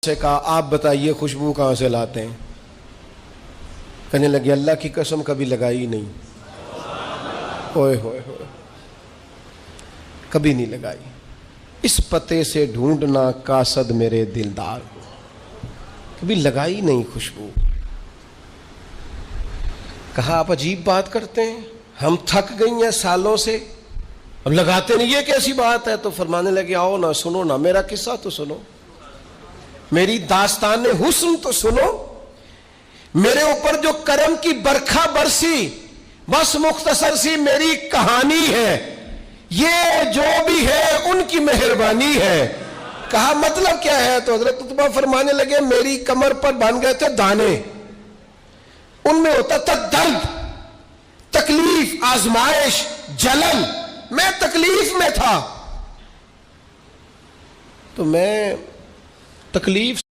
سے کہا آپ بتائیے خوشبو کہاں سے لاتے ہیں؟ کہنے لگے اللہ کی قسم کبھی لگائی نہیں، ہوئے ہوئے ہوئے کبھی نہیں لگائی، اس پتے سے ڈھونڈنا قاصد میرے دلدار کو، کبھی لگائی نہیں خوشبو۔ کہا آپ عجیب بات کرتے ہیں، ہم تھک گئی ہیں سالوں سے، اب لگاتے نہیں، یہ کیسی بات ہے؟ تو فرمانے لگے آؤ نا، سنو نا، میرا قصہ تو سنو، میری داستان حسن تو سنو، میرے اوپر جو کرم کی برکھا برسی بس مختصر سی میری کہانی ہے، یہ جو بھی ہے ان کی مہربانی ہے۔ کہا مطلب کیا ہے؟ تو حضرت عتبہ فرمانے لگے میری کمر پر بن گئے تھے دانے، ان میں ہوتا تھا درد، تکلیف، آزمائش، جلن، میں تکلیف میں تھا، تو میں تکلیف